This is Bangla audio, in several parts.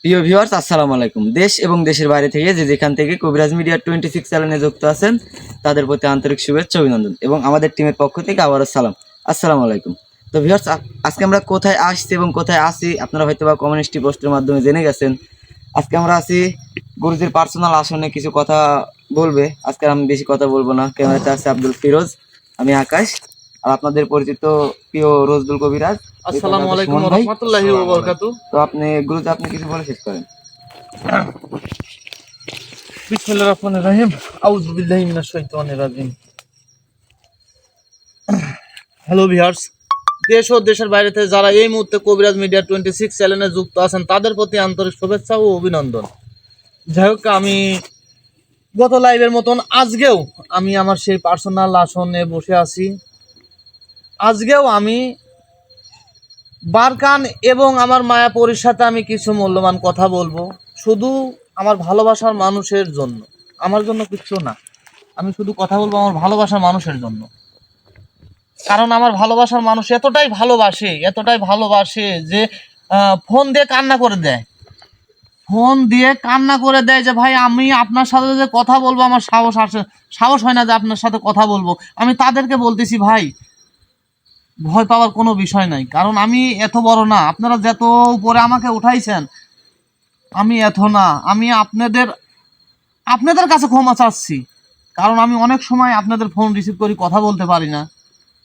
প্রিয় ভিউয়ার্স, আসসালামু আলাইকুম। দেশ এবং দেশের বাইরে থেকে যেখান থেকে কবিরাজ মিডিয়া 26 চ্যানেলে যুক্ত আছেন তাদের প্রতি আন্তরিক শুভেচ্ছা অভিনন্দন এবং আমাদের টিমের পক্ষ থেকে আবারও সালাম। আসসালামু আলাইকুম। তো ভিউয়ার্স, আজকে আমরা কোথায় আসছি এবং কোথায় আছি আপনারা হয়তোবা কমিউনিটি পোস্টের মাধ্যমে জেনে গেছেন। আজকে আমরা আছি গুরুজির পার্সোনাল আসনে, কিছু কথা বলবে। আজকে আমি বেশি কথা বলবো না। ক্যামেরাতে আছে আব্দুল ফিরোজ, আমি আকাশ, আর আপনাদের পরিচিত প্রিয় রোজদুল কবিরাজ। আসসালামু আলাইকুম ওয়া রাহমাতুল্লাহি ওয়া বারাকাতুহু। তো গুরুজি আপনি কিছু বলে শেষ করেন। বিসমিল্লাহির রহমানির রহিম। আউযু বিল্লাহি মিনাশ শাইতানির রাজিম। হ্যালো ভিউয়ার্স, দেশ ও দেশের বাইরে থেকে যারা এই মুহূর্তে কবিরাজ মিডিয়া 26 চ্যানেলে যুক্ত আছেন তাদের প্রতি আন্তরিক শুভেচ্ছা ও অভিনন্দন। যাই হোক, আমি গত লাইভের মতন আজকেও আমি আমার সেই পার্সোনাল আসনে বসে আছি। আজকেও আমি বারকান এবং আমার মায়াপুরীর সাথে আমি কিছু মূল্যবান কথা বলবো, শুধু আমার ভালোবাসার মানুষের জন্য, আমার জন্য কিচ্ছু না। আমি শুধু কথা বলবো আমার ভালোবাসার মানুষের জন্য, কারণ আমার ভালোবাসার মানুষ এতটাই ভালোবাসে যে ফোন দিয়ে কান্না করে দেয়, যে ভাই আমি আপনার সাথে যে কথা বলবো আমার সাহস হয় না যে আপনার সাথে কথা বলবো। আমি তাদেরকে বলতেছি ভাই, ভয় পাওয়ার কোনো বিষয় নাই, কারণ আমি এত বড় না। আপনারা যত উপরে আমাকে উঠাইছেন, আমি এত না। আমি আপনাদের কাছে ক্ষমা চাচ্ছি, কারণ আমি অনেক সময় আপনাদের ফোন রিসিভ করি, কথা বলতে পারি না,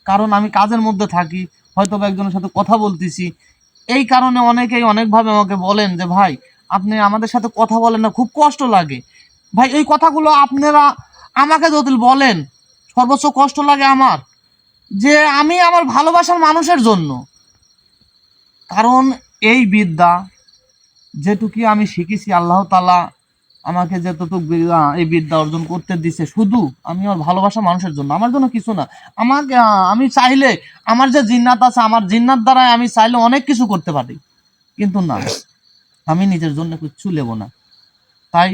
কারণ আমি কাজের মধ্যে থাকি, হয়তো বা একজনের সাথে কথা বলতেছি। এই কারণে অনেকেই অনেকভাবে আমাকে বলেন যে ভাই আপনি আমাদের সাথে কথা বলেন না, খুব কষ্ট লাগে। ভাই এই কথাগুলো আপনারা আমাকে যদি বলেন, সর্বোচ্চ কষ্ট লাগে আমার, যে আমি আমার ভালোবাসার মানুষের জন্য। কারণ এই বিদ্যা যেটুকু আমি শিখেছি, আল্লাহ তাআলা আমাকে যতটুকু এই বিদ্যা অর্জন করতে দিছে, শুধু আমি আমার ভালোবাসা মানুষের জন্য, আমার জন্য কিছু না। আমাকে আমি চাইলে আমার যে জিন্নাত আছে, আমার জিন্নাত দ্বারাই আমি চাইলে অনেক কিছু করতে পারি, কিন্তু না, আমি নিজের জন্য কিচ্ছু নেব না। তাই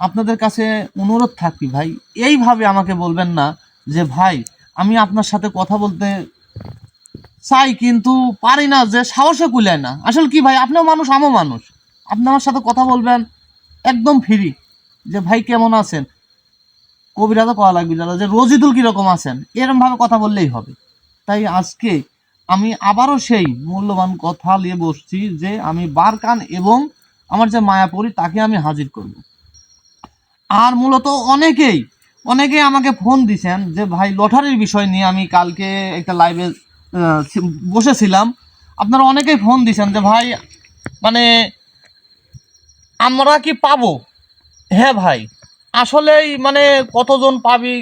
আপনাদের কাছে অনুরোধ থাকবি ভাই, এইভাবে আমাকে বলবেন না যে ভাই আমি আপনার সাথে কথা বলতে চাই কিন্তু পারি না, যে সাহসে কুলায় না। আসলে কি ভাই, আপনিও মানুষ আমিও মানুষ, আপনি আমার সাথে কথা বলবেন একদম ফ্রি, যে ভাই কেমন আছেন, কবিরাজও কওয়া লাগবে দাদা, যে রোজিদুল কিরকম আছেন, এরকম ভাবে কথা বললেই হবে। তাই আজকে আমি আবারও সেই মূল্যবান কথা নিয়ে বসছি, যে আমি বারকান এবং আমার যে মায়াপুরী তাকে আমি হাজির করব। আর মূলত অনেকেই আমাকে ফোন দিছেন যে ভাই লটারির বিষয় নিয়ে। আমি কালকে একটা লাইভে বসেছিলাম, আপনারা অনেকেই ফোন দিছেন যে ভাই মানে আমরা কি পাবো। হ্যাঁ ভাই, আসলেই মানে কতজন পাবি,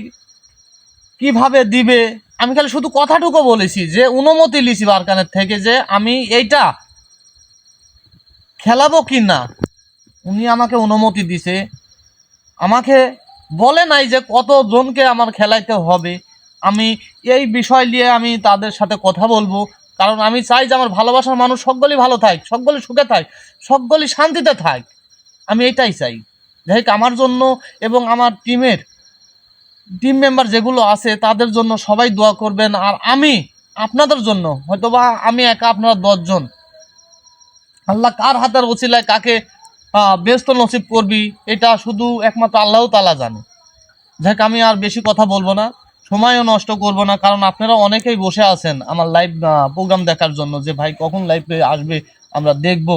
কিভাবে দিবে, আমি খালি শুধু কথাটুকু বলেছি যে অনুমতি লিছি বারকানের থেকে যে আমি এইটা খেলাবো কি না। উনি আমাকে অনুমতি দিছে, আমাকে বলে নাই যে কতজনকে আমার খেলাইতে হবে। আমি এই বিষয় নিয়ে আমি তাদের সাথে কথা বলবো, কারণ আমি চাই যে আমার ভালোবাসার মানুষ সকলেই ভালো থাক, সকলে সুখে থাক, সকলেই শান্তিতে থাক। আমি এটাই চাই। যাই হোক, আমার জন্য এবং আমার টিম মেম্বার যেগুলো আছে তাদের জন্য সবাই দোয়া করবেন। আর আমি আপনাদের জন্য, হয়তোবা আমি একা, আপনারা 10 জন, আল্লাহ কার হাতের ওসিলায় কাকে ব্যস্ত নসিব করবি এটা শুধু একমাত্র আল্লাহ তাআলা জানে। যাক, আমি আর বেশি কথা বলবো না, সময়ও নষ্ট করব না, কারণ আপনারা অনেকেই বসে আছেন আমার লাইভ প্রোগ্রাম দেখার জন্য, যে ভাই কখন লাইভে আসবে আমরা দেখব।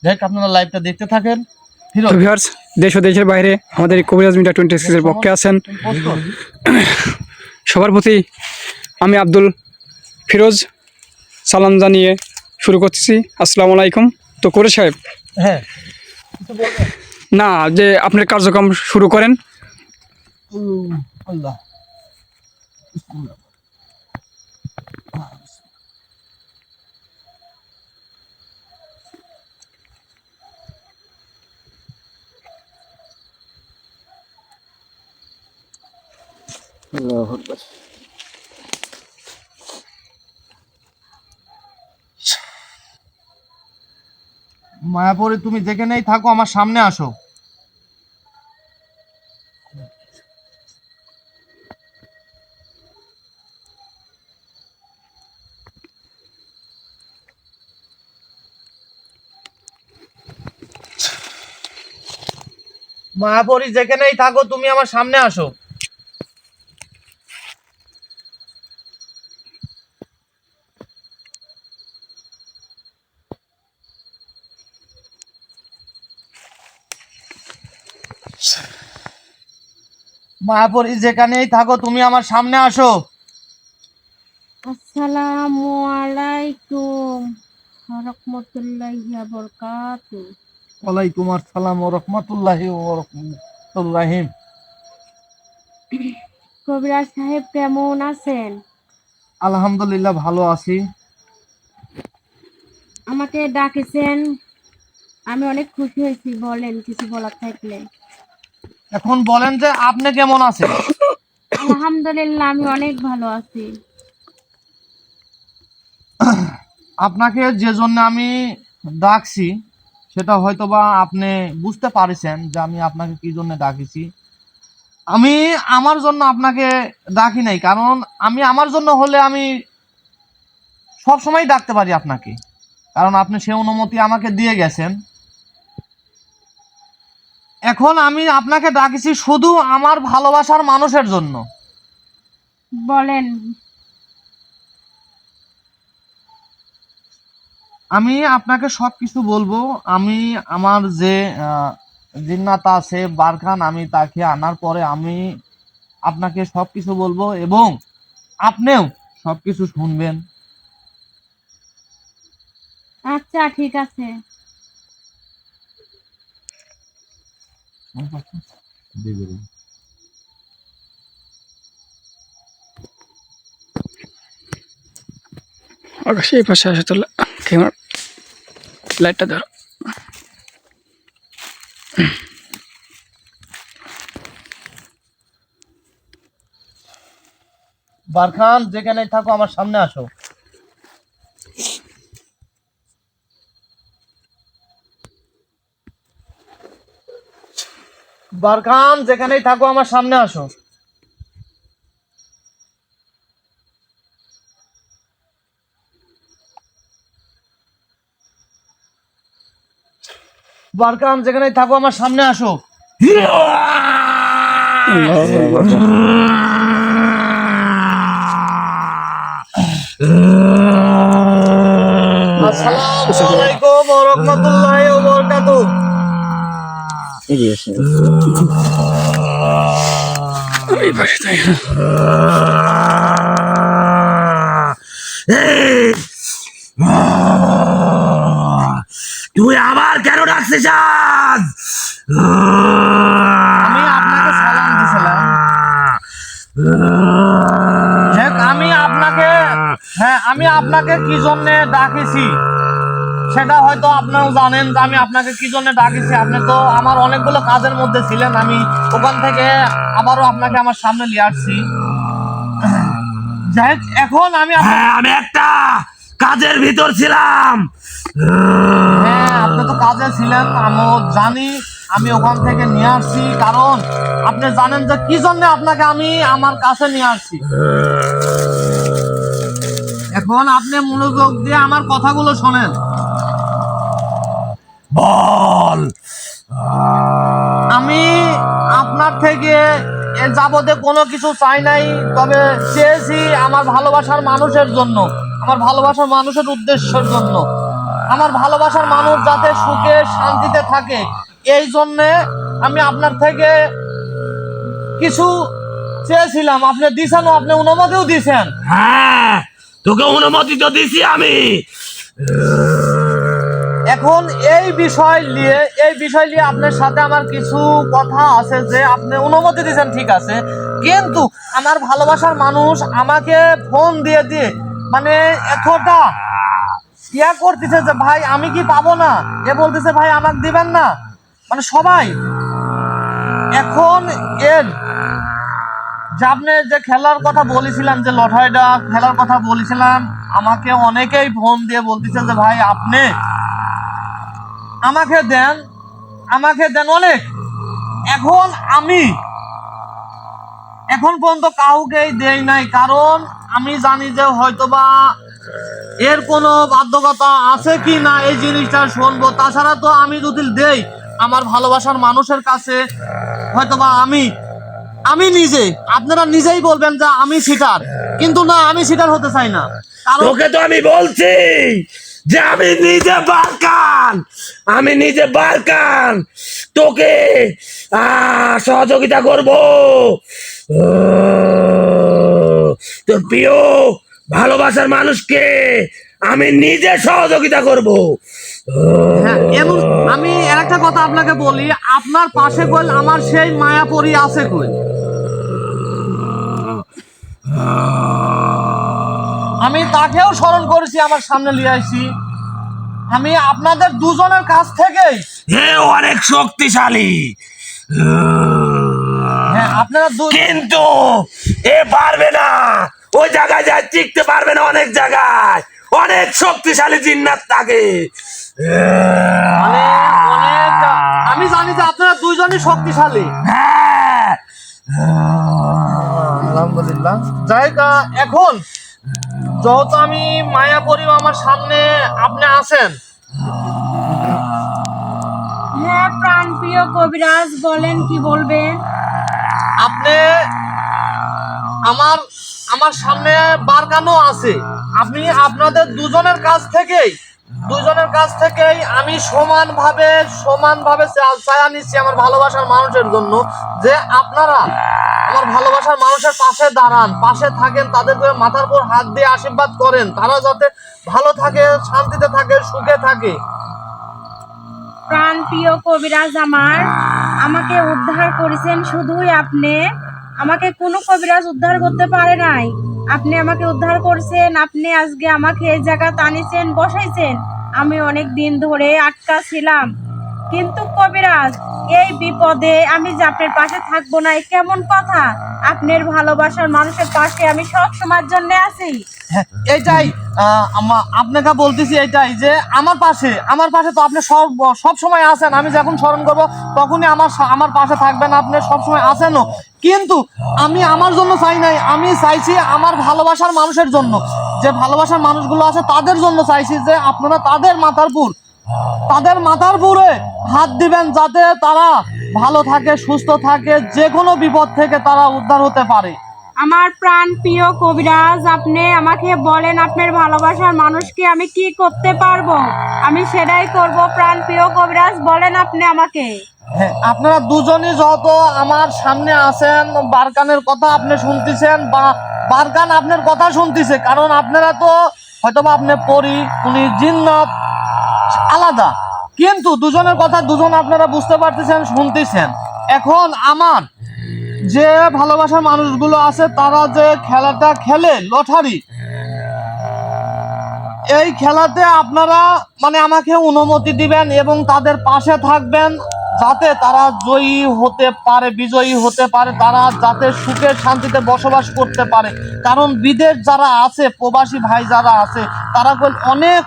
যাক, আপনারা লাইভটা দেখতে থাকেন। তো ভিউয়ার্স, দেশ ও দেশের বাইরে আমাদের এই কবিরাজ মিডিয়া 26 এর পক্ষে আছেন সবার প্রতি আমি আব্দুল ফিরোজ সালাম জানিয়ে শুরু করতেছি। আসসালামু আলাইকুম। তো করে সাহেব, হ্যাঁ, না যে আপনার কার্যক্রম শুরু করেন। আল্লাহ আল্লাহু আকবার। মায়াপুরে তুমি যেখানেই থাকো আমার সামনে আসো। মায়াপুরী যেখানেই থাকো তুমি আমার সামনে আসো। মায়াপুরী যেখানেই থাকো তুমি আমার সামনে আসো। আসসালামু আলাইকুম রাহমাতুল্লাহি ওয়া বারাকাতুহু। ওয়ালাইকুম আসসালাম ওয়া রাহমাতুল্লাহি ওয়া বারাকাতুহু। কবিরাজ সাহেব কেমন আছেন? আলহামদুলিল্লাহ ভালো আছি। আমাকে ডাকেছেন, আমি অনেক খুশি হয়েছি। বলেন কিছু বলার থাকলে। এখন বলেন যে আপনি কেমন আছেন? আলহামদুলিল্লাহ আমি অনেক ভালো আছি। আপনাকে যে জন্য আমি ডাকছি সেটা হয়তোবা আপনি বুঝতে পারছেন যে আমি আপনাকে কি জন্য ডাকিছি। আমি আমার জন্য আপনাকে ডাকি নাই, কারণ আমি আমার জন্য হলে আমি সব সময় ডাকতে পারি আপনাকে, কারণ আপনি সে অনুমতি আমাকে দিয়ে গেছেন। এখন আমি আপনাকে ডাকিছি শুধু আমার ভালোবাসার মানুষের জন্য। বলেন। আমি আপনাকে সব কিছু বলবো। আমি আমার যে জিন্নাত আছে বারখান, আমি তাকে আনার পরে আমি আপনাকে সব কিছু বলবো এবং আপনিও সব কিছু শুনবেন। আচ্ছা ঠিক আছে। আকাশে এই পাশে আসে তো ক্যামেরা লাইটটা ধরো। বারখান যেখানে থাকো আমার সামনে আসো। বারখান যেখানেই থাকো আমার সামনে আসো। বারখান যেখানেই থাকো আমার সামনে আসো। আসসালামু আলাইকুম ওয়া রাহমাতুল্লাহি ওয়া বারাকাতুহু। এই পাশে তাই তুই আবার কেন ডাকছিস আজ? আমি আপনাকে সালাম দিছিলাম। আমি আপনাকে কি জন্য ডাকিছি সেটা হয়তো আপনারাও জানেন যে আমি আপনাকে কি জন্য ডাকিছি। আপনি তো আমার অনেকগুলো কাজের মধ্যে ছিলেন, আমি ওখান থেকে আবারও আপনাকে আমার সামনে নিয়ে আসছি। যাই হোক, এখন আমি আমি একটা কাজের ভিতর ছিলাম। হ্যাঁ, আপনি তো কাজে ছিলেন, আমিও জানি। আমি ওখান থেকে নিয়ে আসছি কারণ আপনি জানেন যে কি জন্য আপনাকে আমি আমার কাছে নিয়ে আসছি। এখন আপনি মনোযোগ দিয়ে আমার কথাগুলো শোনেন। বল। আমি আপনার থেকে এ যাবতে কোনো কিছু চাই নাই, তবে চেয়েছি আমার ভালোবাসার মানুষের জন্য, আমার ভালোবাসার মানুষের উদ্দেশ্যের জন্য, আমার ভালোবাসার মানুষ যাতে সুখে শান্তিতে থাকে, এই জন্যে আমি আপনার থেকে কিছু চেয়েছিলাম। আপনি দিছেন, আপনি অনুমতিও দিছেন। হ্যাঁ, তোকে অনুমতি তো দিছি আমি। এখন এই বিষয় নিয়ে আপনার সাথে আমার কিছু কথা আছে। যে আপনি অনুমতি দিয়েছেন ঠিক আছে, কিন্তু আমার ভালোবাসার মানুষ আমাকে ফোন দিয়ে মানে এতটা ইয়া করতেছে যে ভাই আমি কি পাবো না, এ বলতেছে ভাই আমাকে দিবেন না, মানে সবাই। এখন এর যে আপনি যে খেলার কথা বলেছিলাম, যে লটারিটা খেলার কথা বলেছিলাম, আমাকে অনেকেই ফোন দিয়ে বলতেছে যে ভাই আপনি আমাকে দেন অনেক। এখন আমি এখন পর্যন্ত কাউকেই দেই নাই, কারণ আমি জানি যে হয়তোবা এর কোনো বাধ্যকতা আছে কি না এই জিনিসটা শুনবো। তাছাড়া তো আমি যদি দেই আমার ভালোবাসার মানুষের কাছে হয়তোবা আমি নিজে, আপনারা নিজেই বলবেন যে আমি সিটার, কিন্তু না, আমি সিটার হতে চাই না। কারণ তোকে তো আমি বলছি যে আমি নিজে বারকান তোকে সহযোগিতা করব। তোর প্রিয় ভালোবাসার মানুষকে আমি নিজে সহযোগিতা করব। হ্যাঁ, এমন আমি আর একটা কথা আপনাকে বলি, আপনার পাশে কইল আমার সেই মায়াপরি আছে কই? আমি তাকেও স্মরণ করেছি, আমার সামনে নিয়ে আসছি। আমি আপনাদের দুজনের কাছ থেকেই, হে অনেক শক্তিশালী, হ্যাঁ আপনারা কিন্তু এ পারবে না, ওই জায়গায় যায় টিকতে পারবে না। অনেক জায়গায় অনেক শক্তিশালী জিন্নাত থাকে। মানে অনেক, আমি জানি যে আপনারা দুইজনই শক্তিশালী। হ্যাঁ। আলহামদুলিল্লাহ। যাই হোক, এখন যেহেতু আমি মায়াপরি আমার সামনে আপনি আছেন, হ্যাঁ প্রাণপ্রিয় কবিরাজ, বলেন কি বলবেন। আপনি আমার সামনে বারকানো আছে। আপনি আপনাদের দুজনের কাছ থেকেই আমি সমানভাবে চায়া নিচ্ছি আমার ভালোবাসার মানুষের জন্য, যে আপনারা আমার ভালোবাসার মানুষের পাশে দাঁড়ান, পাশে থাকেন, তাদেরকে মাথার উপর হাত দিয়ে আশীর্বাদ করেন, তারা যাতে ভালো থাকে, শান্তিতে থাকে, সুখে থাকে। প্রাণপ্রিয় কবিরাজ আমার, আমাকে উদ্ধার করেছেন শুধুই আপনি। আমাকে কোনো কবিরাজ উদ্ধার করতে পারে নাই, আপনি আমাকে উদ্ধার করছেন। আপনি আজকে আমাকে এই জায়গা টানিছেন, বসাইছেন। আমি অনেক দিন ধরে আটকা ছিলাম, কিন্তু কবিরাজ এই বিপদে আমি যে আপনার পাশে থাকবো না, কেমন কথা? আপনার ভালোবাসার মানুষের পাশে আমি সব সময়ের জন্য আছি। হ্যাঁ, এইটাই আপনাকে বলতেছি, এইটাই যে আমার পাশে তো আপনি সব সময় আছেন। আমি যখন স্মরণ করবো তখনই আমার পাশে থাকবেন, আপনি সব সময় আছেনও। কিন্তু আমি আমার জন্য চাই নাই, আমি চাইছি আমার ভালোবাসার মানুষের জন্য। যে ভালোবাসার মানুষগুলো আছে তাদের জন্য চাইছি, যে আপনারা তাদের মাথার উপরে হাত দিবেন, যাতে তারা ভালো থাকে, সুস্থ থাকে, যে কোনো বিপদ থেকে তারা উদ্ধার হতে পারে। আমার প্রাণ প্রিয় কবিরাজ, আপনি আমাকে বলেন আপনার ভালোবাসার মানুষকে আমি কি করতে পারবো, আমি সেটাই করব। প্রাণ প্রিয় কবিরাজ, বলেন আপনি আমাকে। হ্যাঁ, আপনারা দুজনই যত আমার সামনে আছেন, বারকানের কথা আপনি শুনতেছেন, বা বারকান আপনার কথা শুনতেছে। কারণ আপনারা তো হয়তোবা আপনি পরি, উনি জিন্নাত, আলাদা, কিন্তু দুজনের কথা দুজন আপনারা বুঝতে পারতেছেন, শুনতেছেন। এখন আমার যে ভালোবাসার মানুষগুলো আছে, তারা যে খেলাটা খেলে লটারি, এই খেলাতে আপনারা মানে আমাকে অনুমতি দিবেন এবং তাদের পাশে থাকবেন, যাতে তারা জয়ী হতে পারে, বিজয়ী হতে পারে, তারা যাতে সুখে শান্তিতে বসবাস করতে পারে। কারণ বিদেশ যারা আছে, প্রবাসী ভাই যারা আছে, তারা অনেক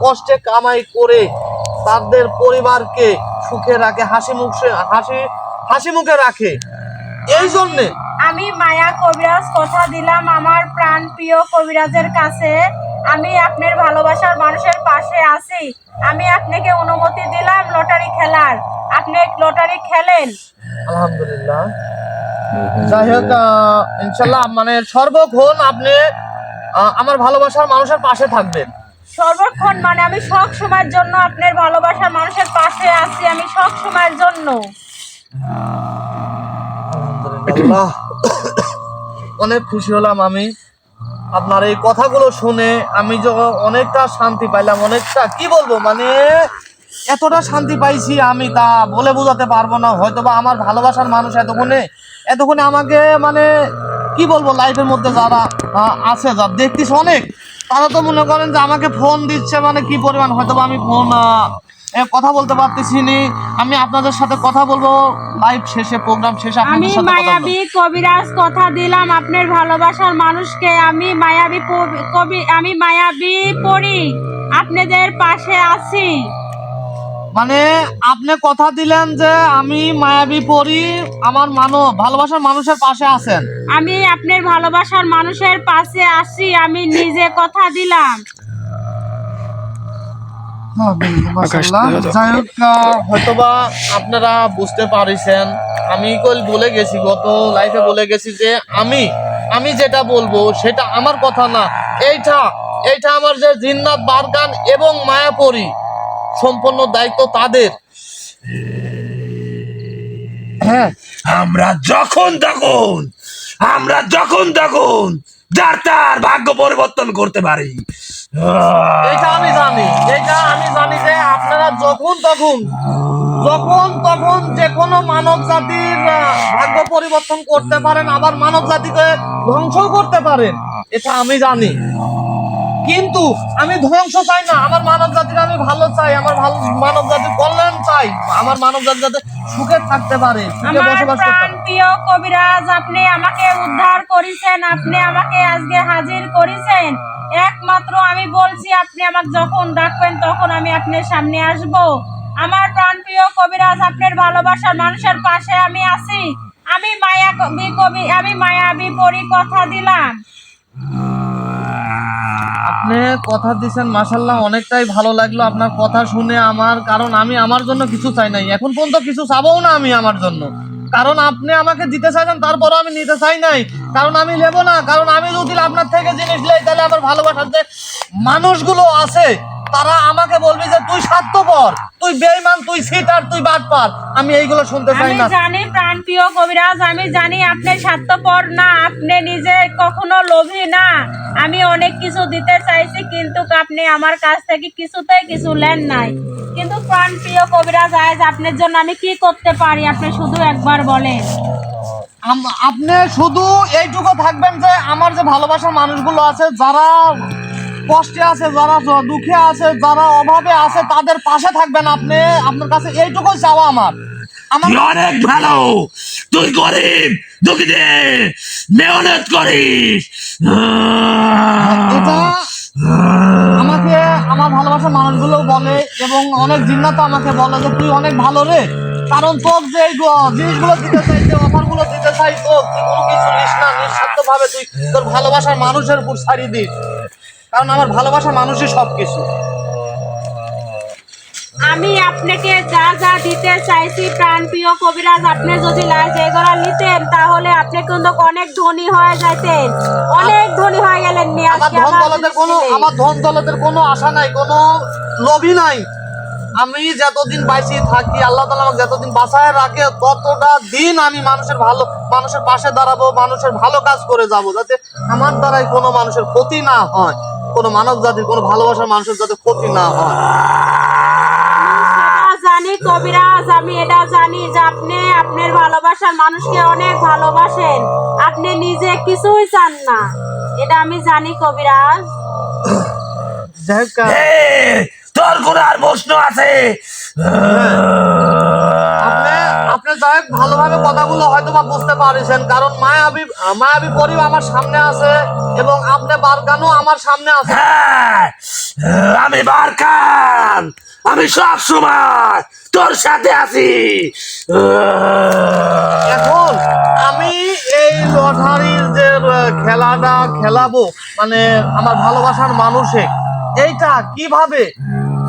কষ্টে কামাই করে তাদের পরিবারকে সুখে রাখে, হাসি মুখে রাখে। এই জন্যে আমি মায়া কবিরাজ কথা দিলাম আমার প্রাণ প্রিয় কবিরাজের কাছে, আমি আপনার ভালোবাসার মানুষের পাশে আছি। আমি আপনাকে অনুমতি দিলাম লটারি খেলার, আপনি লটারি খেলেন। আলহামদুলিল্লাহ। যাই হোক, ইনশাল্লাহ মানে সর্বক্ষণ আপনি আমার ভালোবাসার মানুষের পাশে থাকবেন। সর্বক্ষণ মানে আমি সব সময়ের জন্য আপনার ভালোবাসার মানুষের পাশে আছি, আমি সব সময়ের জন্য। আলহামদুলিল্লাহ, অনেক খুশি হলাম আমি আপনার এই কথাগুলো শুনে। আমি যখন অনেকটা শান্তি পাইলাম, অনেকটা কি বলবো, মানে এতটা শান্তি পাইছি আমি তা বলে বোঝাতে পারবো না। হয়তোবা আমার ভালোবাসার মানুষ এতক্ষণে আমাকে মানে কি বলবো, লাইফের মধ্যে যারা আছে, যা দেখতেছি অনেক, তারা তো মনে করেন যে আমাকে ফোন দিচ্ছে, মানে কি পরিমাণ, হয়তোবা আমি ফোন কথা বলতে পারতেছি নি। আমি আপনাদের সাথে কথা বলবো লাইভ শেষে, প্রোগ্রাম শেষে আমি আপনাদের সাথে কথা বলবো। মায়াবী কবিরাজ কথা দিলাম আপনার ভালোবাসার মানুষকে, আমি মায়াবী পড়ি আপনাদের পাশে আছি। মানে আপনি কথা দিলেন যে আমি মায়াবী পরি আমার ভালোবাসার মানুষের পাশে আছেন। আমি আপনার ভালোবাসার মানুষের পাশে আছি, আমি নিজে কথা দিলাম। হ্যাঁ বন্ধু, মাশাআল্লাহ। যাই হোক, হয়তোবা আপনারা বুঝতে পারিছেন, আমি বলে গেছি, গত লাইফে বলে গেছি যে আমি যেটা বলবো সেটা আমার কথা না, এইটা আমার যে জিন্নাত বারকান এবং মায়াপরি সম্পূর্ণ দায়িত্ব তাদের। হ্যাঁ, আমরা যখন তখন যার তার ভাগ্য পরিবর্তন করতে পারি। এটা আমি জানি যে আপনারা যখন তখন যে কোনো মানব জাতির ভাগ্য পরিবর্তন করতে পারেন, আবার মানব জাতিকে ধ্বংসও করতে পারেন, এটা আমি জানি। কিন্তু আমি ধ্বংস চাই না, আমার মানব জাতির আমি ভালো চাই, আমার মানব জাতির কল্যাণ চাই, আমার মানব জাতি যাতে সুখে থাকতে পারে, সুখে আমার বসবাস করতে প্রাণ পারে। প্রিয় কবিরাজ, আপনি আমাকে উদ্ধার করেছেন, আপনি আমাকে আজকে হাজির করেছেন। একমাত্র আমি বলছি, আপনি আমাকে যখন ডাকবেন তখন আমি আপনার সামনে আসব। আমার প্রাণ প্রিয় কবিরাজ, আপনার ভালোবাসার মানুষের পাশে আমি আছি। আমি মায়াবী পরি কথা দিলাম। আপনি কথা দিচ্ছেন, মাশাআল্লাহ, অনেকটাই ভালো লাগলো আপনার কথা শুনে আমার। কারণ আমি আমার জন্য কিছু চাই নাই, এখন পর্যন্ত কিছু চাবও না আমি আমার জন্য। কারণ আপনি আমাকে দিতে চাইছেন, তারপরও আমি নিতে চাই নাই, কারণ আমি নেবো না। কারণ আমি যদি আপনার থেকে জিনিস নেই, তাহলে আমার ভালোবাসার যে মানুষগুলো আছে তারা আমাকে বলবে যে তুই স্বার্থপর, তুই বেঈমান, তুই সিটার, তুই বাটপার। আমি এইগুলো শুনতে চাই আমি না। জানি প্রাণ প্রিয় কবিরাজ, আমি জানি আপনি স্বার্থপর না, আপনি নিজে কখনো লোভী না। আমি অনেক কিছু দিতে চাইছি, কিন্তু আপনি আমার কাছ থেকে কিছুতেই কিছু নেন নাই। কিন্তু প্রাণ প্রিয় কবিরাজ, আজ আপনার জন্য আমি কি করতে পারি, আপনি শুধু একবার বলেন। আপনি শুধু এইটুকু থাকবেন যে আমার যে ভালোবাসার মানুষগুলো আছে, যারা কষ্টে আছে, যারা দুঃখে আছে, যারা অভাবে আছে, তাদের পাশে থাকবেন আপনি। আপনার কাছে এইটুকু চাওয়া আমার। তুই অনেক ভালো, তুই গরিব দুঃখীদের মেহনত করিস। এটা আমাকে আমার ভালোবাসার মানুষগুলো বলে, এবং অনেক জিন্নাত আমাকে বলে যে তুই অনেক ভালো রে। কারণ তোর যে এই জিনিসগুলো দিতে চাই, যে অফারগুলো দিতে চাই, তুই কোনো কিছু নিস না, নিঃস্বার্থ ভাবে তুই তোর ভালোবাসার মানুষের উপর ছাড়িয়ে দিস। কারণ আমার ভালোবাসার মানুষই সবকিছু। আমি আপনাকে যা যা দিতে চাইছি প্রাণ প্রিয় কবিরাজ, আপনি যদি লাইজ এগোরা নিতেন তাহলে আপনি কিন্তু অনেক ধনী হয়ে যাইতেন, অনেক ধনী হয়ে গেলেন। আমার ধন দৌলতের কোনো আশা নাই, কোনো লোভী নাই। আমি যতদিন বাইসি থাকি, আল্লাহ তাআলা আমাকে যতদিন বাঁচায় রাখে, ততটা দিন আমি মানুষের পাশে দাঁড়াবো, মানুষের ভালো কাজ করে যাব, যাতে আমার দ্বারাই কোনো মানুষের ক্ষতি না হয়, কোনো মানব জাতির, কোনো ভালোবাসার মানুষের যাতে ক্ষতি না হয়। জানি কবিরাজ, আমি এটা জানি যে আপনি আপনার ভালোবাসার মানুষকে অনেক ভালোবাসেন, আপনি নিজে কিছুই চান না, এটা আমি জানি কবিরাজ। যাই হোক, তোর কোন আর প্রশ্ন আছে? আপনি যাই হোক ভালোভাবে কথাগুলো হয়তো বা বুঝতে পারছেন, কারণ মায়াবী পরি আমার সামনে আছে, এবং আপনি বারকানও আমার সামনে আছে। হ্যাঁ, আমি বারকান, আমি সব সময় তোর সাথে আছি। এখন আমি এই লটারির যে খেলাটা খেলাবো, মানে আমার ভালোবাসার মানুষে, এইটা কিভাবে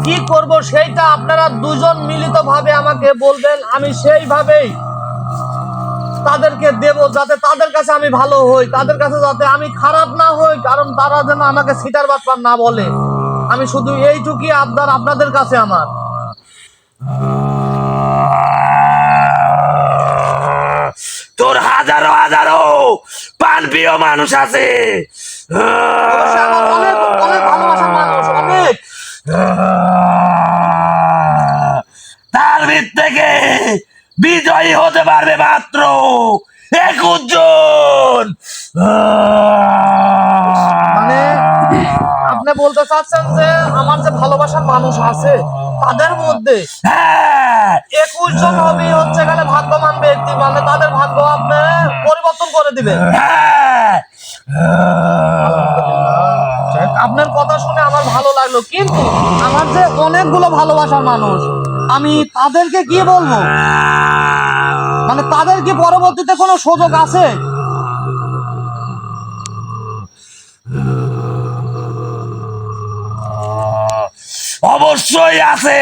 কি করব সেইটা আপনারা দুজন মিলিত ভাবে আমাকে বলবেন, আমি সেইভাবেই তাদেরকে দেব, যাতে তাদের কাছে আমি ভালো হই, তাদের কাছে যাতে আমি খারাপ না হই, কারণ তারা যেন আমাকে সিটার বাটপার না বলে। আমি শুধু এইটুকুই আবদার আপনাদের কাছে আমার। তোর হাজারো প্রাণপ্রিয় মানুষ আছে, অবশ্যই আমার অনেক অনেক ভালোবাসার মানুষ, অনেক। তার ভিত থেকে বিজয়ী হতে পারবে মাত্র 21 জন। মানে আপনি বলতে চাচ্ছেন যে আমার যে ভালোবাসার মানুষ আছে তাদের মধ্যে হ্যাঁ, 21 জন হবে হচ্ছে এখানে ভাগ্যবান ব্যক্তি, মানে তাদের ভাগ্য আপনি পরিবর্তন করে দিবেন। হ্যাঁ, আপনার কথা শুনে আমার ভালো লাগলো, কিন্তু আমার যে অনেকগুলো ভালোবাসার মানুষ, আমি তাদেরকে কি বলবো? মানে তাদের কি পরবর্তীতে কোনো সুযোগ আছে? অবশ্যই আছে।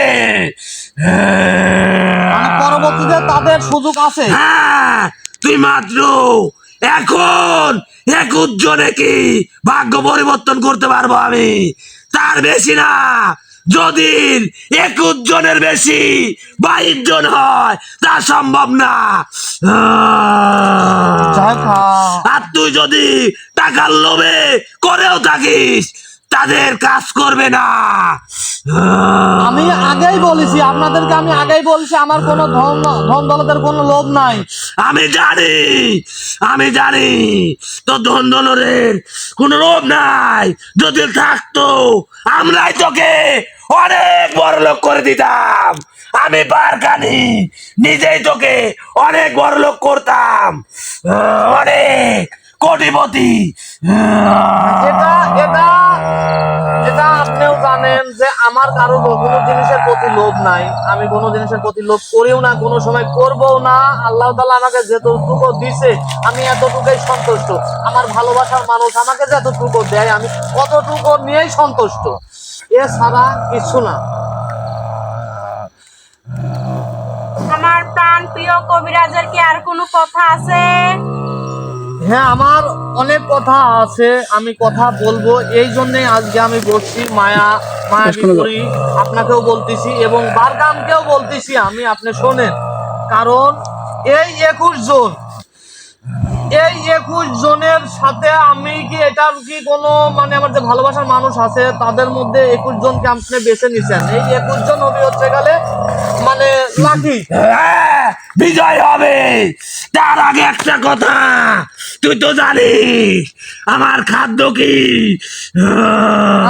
মানে পরবর্তীতে তাদের সুযোগ আছে। হ্যাঁ, তুই মাত্র এখন 21 জনে কি ভাগ্য পরিবর্তন করতে পারবো আমি, তার বেশি না। যদি 21 জনের বেশি 22 জন হয় তা সম্ভব না। যাই হোক, আর তুই যদি টাকার লোভে করেও থাকিস তাদের কাজ করবে না। আমি আগেই বলেছি আপনাদেরকে, আমি আগেই বলছি আমার কোনো ধন দৌলতের কোনো লোভ নাই। আমি জানি তো ধন দলের কোনো লোভ নাই। যদি থাকতো আমরাই তোকে অনেক বড় লোক করে দিতাম। আমি বারকানি নিজেই তোকে অনেক বড় লোক করতাম, অনেক কোটিপতি। এটা এটা এটা আপনিও জানেন যে আমার কারো কোনো জিনিসের প্রতি লোভ নাই। আমি কোনো জিনিসের প্রতি লোভ করিও না, কোনো সময় করবও না। আল্লাহ তাআলা আমাকে যতটুকু দিছে আমি এতটুকুই সন্তুষ্ট। আমার ভালোবাসার মানুষ আমাকে যতটুকু দেয় আমি কতটুকু নিয়েই সন্তুষ্ট, এছাড়া কিছু না। আমার প্রাণ প্রিয় কবিরাজের কি আর কোনো কথা আছে? হ্যাঁ, আমার অনেক কথা আছে, আমি কথা বলবো। এই জন্যই আজকে আমি বসছি, মায়া করি। আপনাকেও বলতেছি এবং বারকানকেও বলতেছি আমি, আপনি শোনেন। কারণ এই 21 জনের সাথে আমি কি এটার কি কোনো মানে আমার যে ভালোবাসার মানুষ আছে তাদের মধ্যে 21 জনকে আপনি বেছে নিছেন। এই 21 জন হবে হচ্ছে গেলে মানে লাকি। হ্যাঁ, বিজয় হবে। তার আগে একটা কথা, তুই তো জানিস আমার খাদ্য কি।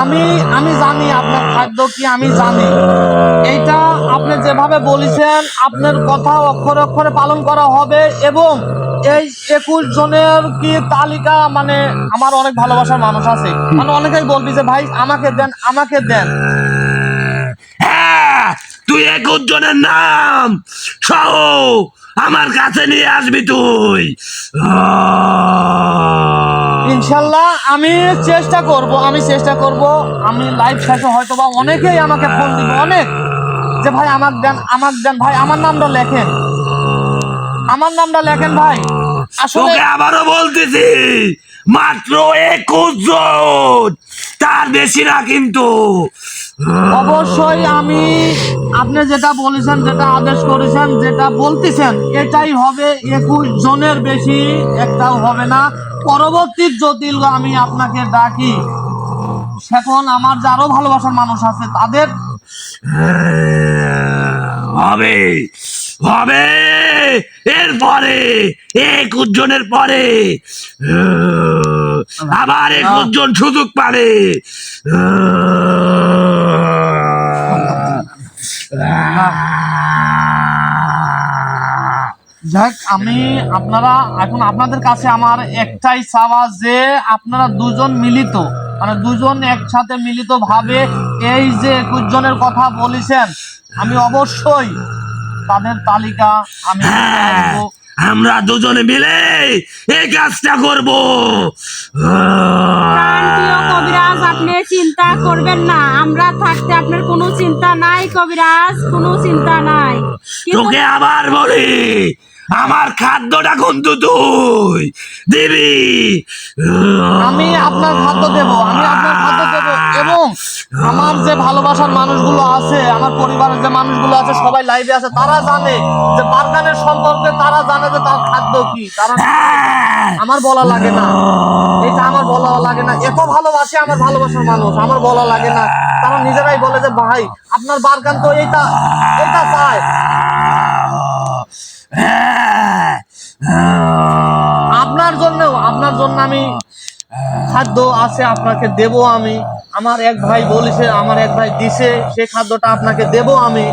আমি আমি জানি আপনার খাদ্য কি, আমি জানি। এইটা আপনি যেভাবে বলেছেন আপনার কথা অক্ষরে অক্ষরে পালন করা হবে। এবং এই 21 জনের কি তালিকা মানে আমার অনেক ভালোবাসার মানুষ আছে, মানে অনেকেই বলবি যে ভাই আমাকে দেন, আমাকে দেন। হ্যাঁ, তুই 21 জনের নাম সহ আমার কাছে নিয়ে আসবি তুই। ইনশাল্লাহ আমি চেষ্টা করব। আমি লাইভ শেষে হয়তো বা অনেকেই আমাকে ফোন দিবে, অনেক, যে ভাই আমাকে দেন ভাই, আমার নামটা লেখেন ভাই। আসলে তোকে আবারও বলতেছি, মাত্র 21 জন, তার বেশি না কিন্তু। অবশ্যই আমি আপনি যেটা বলেছেন, যেটা আদেশ করেছেন, যেটা বলতেছেন এটাই হবে। 21 জনের বেশি একটাও হবে না। পরবর্তী যদি আমি আপনাকে ডাকি, সেখন আমার যে আরো ভালোবাসার মানুষ আছে তাদের হবে হবে এরপরে 21 জনের পরে আবার 21 জন সুযোগ পাবে। যাক, আমি আপনারা এখন আপনাদের কাছে আমার একটাই চাওয়া যে আপনারা দুজন মিলিত, মানে দুজন একসাথে মিলিত ভাবে এই যে 21 জনের কথা বলেছেন, আমি অবশ্যই তাদের তালিকা আমি রাখবো। আমরা দুজনে মিলে এই কাজটা করব। প্রাণপ্রিয় কবিরাজ, আপনি চিন্তা করবেন না, আমরা থাকতে আপনার কোনো চিন্তা নাই কবিরাজ, কোনো চিন্তা নাই। কিন্তু তোকে আবার বলি, আমার খাদ্যটা কিন্তু তুই দিবি। আমি আপনার খাদ্য দেব এবং আমার যে ভালোবাসার মানুষগুলো আছে, আমার পরিবারের যে মানুষগুলো আছে, সবাই লাইভে আছে, তারা জানে যে বারকানের সম্পর্কে, তারা জানে যে তার খাদ্য কি। কারণ আমার বলা লাগে না, এটা আমার বলা লাগে না। এত ভালোবাসে আমার ভালোবাসার মানুষ, আমার বলা লাগে না। তারা নিজেরাই বলে যে ভাই আপনার বারকান তো এটা চায়। আপনার জন্য আমি খাদ্য আছে, আপনাকে দেব আমি। আমার এক ভাই বলেছে, আমার এক ভাই দিছে, সে খাদ্যটা আপনাকে দেব আমি।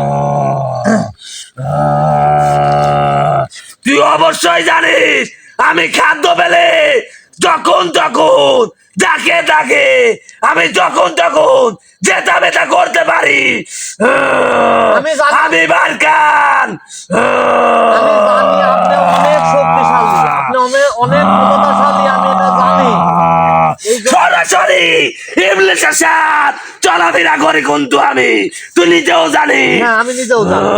তুই অবশ্যই জানিস আমি খাদ্য পেলে যখন যাকে আমি যখন যেটা বেটা করতে পারি। আমি জানি। আমি বারকান। আমি জানি আপনি অনেক শক্তিশালী, আপনি অনেক ক্ষমতাশালী, আমি এটা জানি। সরাসরি ইবলিসের সাথে চলা চলাফেরা করি কিন্তু আমি, তুই নিজেও জানিস। হ্যাঁ আমি নিজেও জানি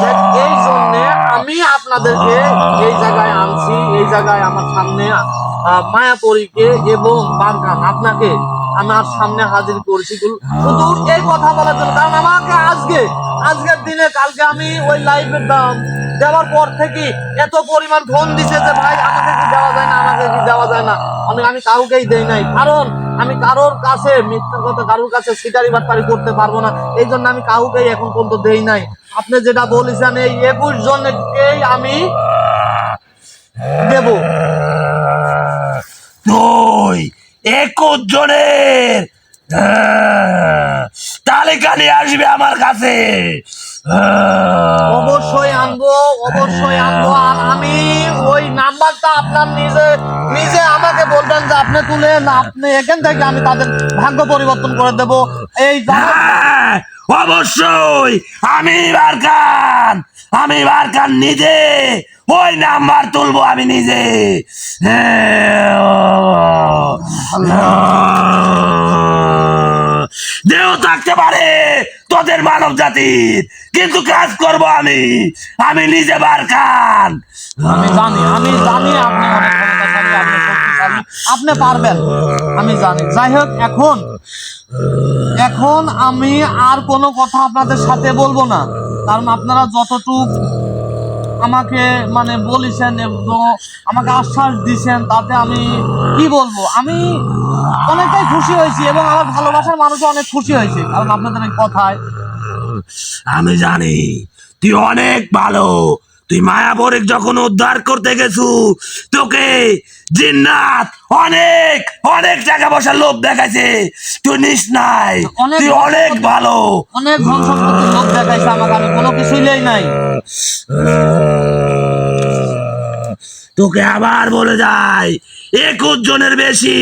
দেখ, এই জন্যে আমি আপনাদেরকে এই জায়গায় আনছি, এই জায়গায় আমার সামনে মায়াপরীকে এবং বারকান আপনাকে আমার সামনে হাজির করেছি শুধু এই কথা বলার জন্য। কারণ আমাকে আজকের দিনে কালকে আমি ওই লাইভের দাম দেওয়ার পর থেকে এত পরিমাণ ফোন দিছে যে ভাই আমাকে কি দেওয়া যায় না, আমাকে কি দেওয়া যায় না। আমি কাউকেই দেই নাই, কারণ আমি কারোর কাছে মিথ্যা কথা, কারোর কাছে সিটারি বাটপারি করতে পারবো না, এই জন্য আমি কাউকেই এখন পর্যন্ত দেই নাই। আপনি যেটা বলেছেন এই 21 জনকেই আমি দেব। তুই 21 জনের তালিকা নিয়ে আসবে আমার কাছে। অবশ্যই আনবো, অবশ্যই আনবো। আর আমি ওই নাম্বারটা আপনার নিজে আমাকে বলবেন যে আপনি তুলেন, আপনি এখান থেকে আমি তাদের ভাগ্য পরিবর্তন করে দেব। এই হ্যাঁ, অবশ্যই আমি বারকান নিজে ওই নাম্বার তুলবো আমি নিজে। দেহ থাকতে পারে তোদের মানব জাতির, কিন্তু কাজ করব আমি নিজে বারকান। আমি জানি আপনি অনেক ক্ষমতাশালী, আপনি শক্তিশালী, আপনি পারবেন, আমি জানি। যাই হোক, এখন আমি আর কোনো কথা আপনাদের সাথে বলবো না, কারণ আপনারা যতটুক আমাকে মানে বলেছেন এবং আমাকে আশ্বাস দিয়েছেন তাতে আমি কি বলবো, আমি অনেকটাই খুশি হয়েছি এবং আমার ভালোবাসার মানুষও অনেক খুশি হয়েছে, কারণ আপনাদের এই কথায়। আমি জানি তুই অনেক ভালো। তুই মায়াবরেক যখন উদ্ধার করতে গেছু, তোকে জিন্নাত অনেক অনেক টাকা পয়সার লোভ দেখাইছে, তুই নিস নাই, তুই অনেক ভালো। অনেক ধন সম্পত্তির লোভ দেখাইছে আমাকে, আমি কোনো কিছুই নেই নাই। তোকে আবার বলে যাই, 21 জনের বেশি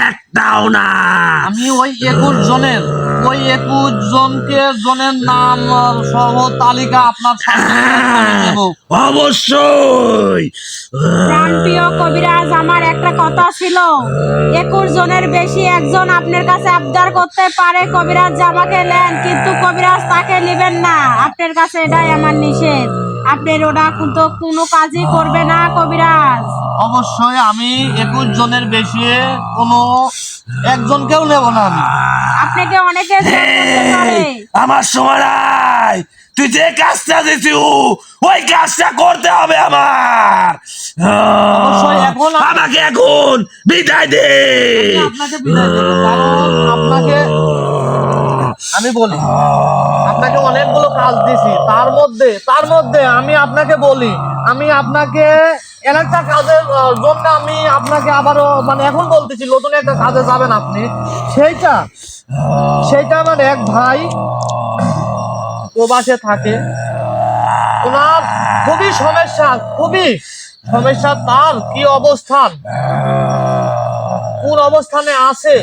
একটাও না। আমি ওই 21 জনের নাম সহ তালিকা আপনার সামনে দেব। অবশ্যই। প্রাণপ্রিয় কবিরাজ, আমার একটা কথা ছিল, 21 জনের বেশি একজন আপনার কাছে আবদার করতে পারে কবিরাজ যে আমাকে নেন, কিন্তু কবিরাজ তাকে নেবেন না, আপনার কাছে এটাই আমার নিষেধ। আপনার ওটা কিন্তু কোনো কাজই করবে না কবিরাজ। অবশ্যই আমি 21 জনের বেশি কোনো একজনকেও নেব না। আমি আপনাকে অনেকে জোর করতে পারে। আমার সময় নাই, তুই যে কাজটা দিছিস ওই কাজটা করতে হবে আমার। অবশ্যই এখন আমাকে এখন বিদায় দে। আপনাকে বিদায় দেব, কারণ আমি বলি আপনাকে অনেকগুলো কাজ দিছি, তার মধ্যে আমি আপনাকে বলি, আমি আপনাকে একটা কাজের জন্য আমি আপনাকে আবারও মানে এখন বলতেছি, নতুন একটা কাজে যাবেন আপনি। সেইটা আমার এক ভাই প্রবাসে থাকে, ওনার খুবই সমস্যা, তার কি অবস্থান, কোন অবস্থানে আছে,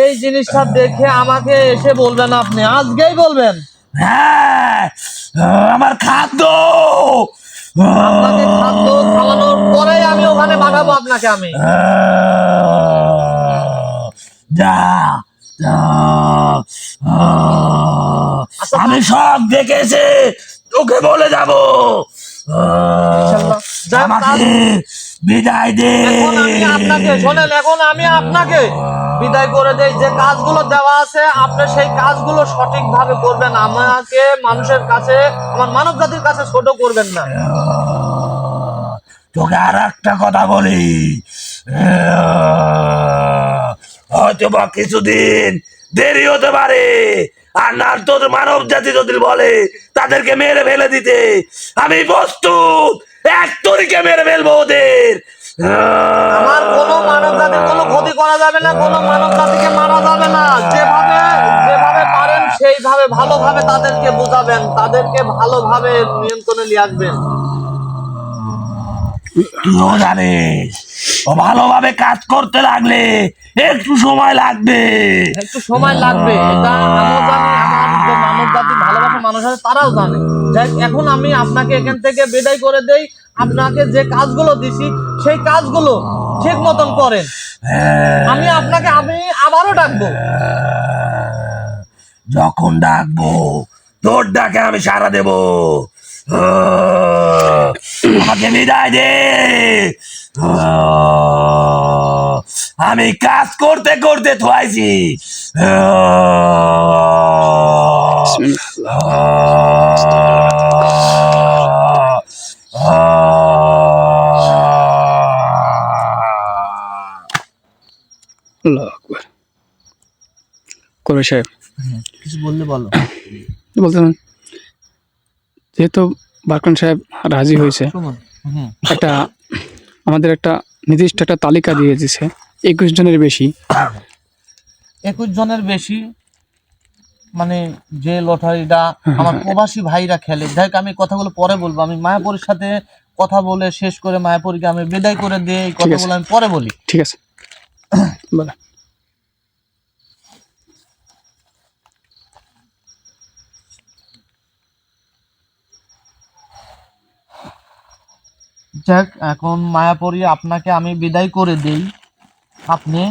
এই জিনিসটা দেখে আমাকে এসে বলবেন, আপনি আজকেই বলবেন। হ্যাঁ, আমার খাদ্য, আপনাকে খাদ্য খাওয়ানোর পরেই আমি ওখানে পাঠাবো আপনাকে। আমি যা আমি সব দেখেছি, তোকে বলে যাব। আমাকে বিদায় দে। এখন আমি আপনাকে বিদায় করে দেই। যে কাজগুলো দেওয়া আছে আপনি সেই কাজগুলো সঠিকভাবে করবেন, আমাকে মানুষের কাছে, আমার মানব জাতির কাছে ছোট করবেন না। তোকে আর একটা কথা বলি, হয়তো বা কিছুদিন দেরি হতে পারে, আর না তোর মানব জাতি যদি বলে তাদেরকে মেরে ফেলে দিতে, আমি প্রস্তুত, এক তরিকে মেরে ফেলবো ওদের। আমার কোনো মানব জাতির কোনো ক্ষতি করা যাবে না, কোনো মানব জাতিকে মারা যাবে না। যেভাবে পারেন সেইভাবে ভালোভাবে তাদেরকে বোঝাবেন, তাদেরকে ভালোভাবে নিয়ন্ত্রণে নিয়ে আসবেন। তুইও জানিস ও ভালোভাবে কাজ করতে লাগলে একটু সময় লাগবে। এটা আমিও জানি, আমার যে মানব জাতি ভালোবাসার মানুষ আছে তারাও জানে। যাই হোক, এখন আমি আপনাকে এখান থেকে বিদায় করে দেই। আপনাকে যে কাজগুলো দিছি সেই কাজগুলো ঠিক মতন করেন। আমি আপনাকে আবারও ডাকবো। যখন ডাকবো তোর ডাকে আমি সাড়া দেব। আমাকে বিদায় দে। আমি কাজ করতে করতে থুয়াইছি। আল্লাহু আকবার। কবি সাহেব কিছু বললে বলো। বলছিলাম, যেহেতু বারকান সাহেব রাজি হয়েছে, শুনুন। একটা আমাদের একটা নির্দিষ্ট একটা তালিকা দিয়ে দিয়েছে 21 জনের বেশি। 21 জনের বেশি মানে যে লটারিটা আমার প্রবাসী ভাইরা খেলে। যাই হোক, আমি কথাগুলো পরে বলবো। আমি মায়াপুরের সাথে কথা বলে শেষ করে মায়াপুরকে আমি বিদায় করে দিয়ে এই কথাগুলো আমি পরে বলি। ঠিক আছে, বলে। যাক, এখন মায়াপুরি আপনাকে আমি বিদায় করে দেই। আপনি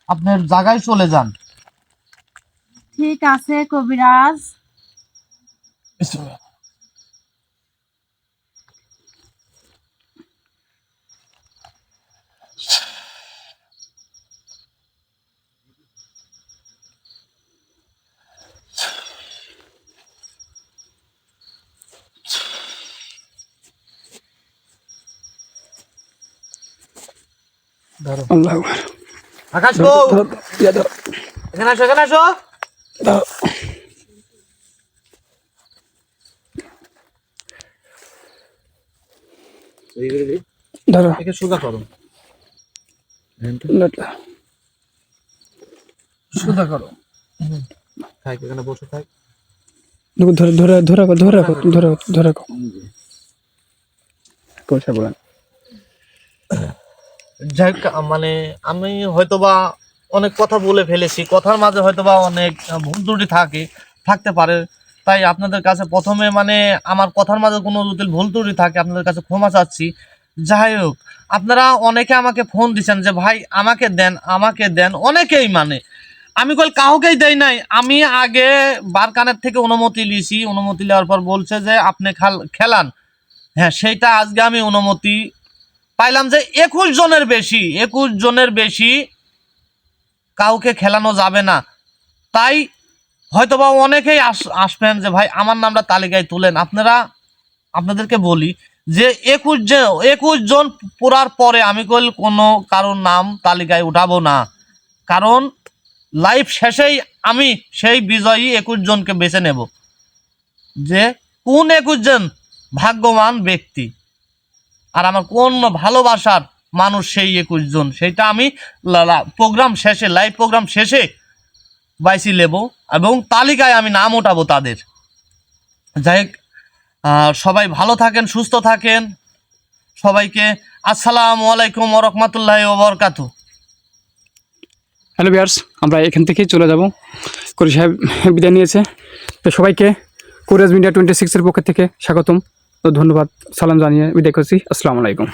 আপনার জায়গায় চলে যান। ঠিক আছে কবিরাজ। আল্লাহু আকবার। আকাশ গো, এখানে আসো, এখানে আসো। ধরো, একে সোজা করো, সোজা করো। থাক, এখানে বসে থাক। ধরে ধরে ধরে ধরে ধরে ধরে পয়সা বলেন। যাই হোক, মানে আমি হয়তোবা অনেক কথা বলে ফেলেছি, কথার মাঝে হয়তোবা অনেক ভুল ত্রুটি থাকতে পারে। তাই আপনাদের কাছে প্রথমে মানে আমার কথার মাঝে কোনো যদি ভুল ত্রুটি থাকে আপনাদের কাছে ক্ষমা চাচ্ছি। যাই হোক, আপনারা অনেকে আমাকে ফোন দিচ্ছেন যে ভাই আমাকে দেন, আমাকে দেন, অনেকেই মানে আমি কল কাউকেই দেই নাই। আমি আগে বারকানের থেকে অনুমতি লিয়েছি, অনুমতি নেওয়ার পর বলছে যে আপনি খেলান। হ্যাঁ, সেইটা আজকে আমি অনুমতি পাইলাম যে 21 জনের বেশি কাউকে খেলানো যাবে না। তাই হয়তোবা অনেকেই আসবেন যে ভাই আমার নামটা তালিকায় তুলেন। আপনাদেরকে বলি যে 21 জন পুরার পরে আমি কোনো কারোর নাম তালিকায় উঠাবো না, কারণ লাইফ শেষেই আমি সেই বিজয়ী 21 জনকে বেছে নেব যে কোন 21 জন ভাগ্যবান ব্যক্তি আর আমার কোন ভালোবাসার মানুষ সেই 21 জন। সেইটা আমি লাইভ প্রোগ্রাম শেষে বাইসি নেব এবং তালিকায় আমি নাম ওঠাবো তাদের। যাই হোক, সবাই ভালো থাকেন, সুস্থ থাকেন। সবাইকে আসসালামু আলাইকুম ওয়া রাহমাতুল্লাহি ওয়া বারাকাতুহু। হ্যালো ভিউয়ার্স, আমরা এখান থেকেই চলে যাব। কবি সাহেব বিদায় নিয়েছে, তো সবাইকে কবিরাজ মিডিয়া 26 এর পক্ষ থেকে স্বাগতম ও ধন্যবাদ সালাম জানিয়ে বিদায় করছি। আসসালামু আলাইকুম।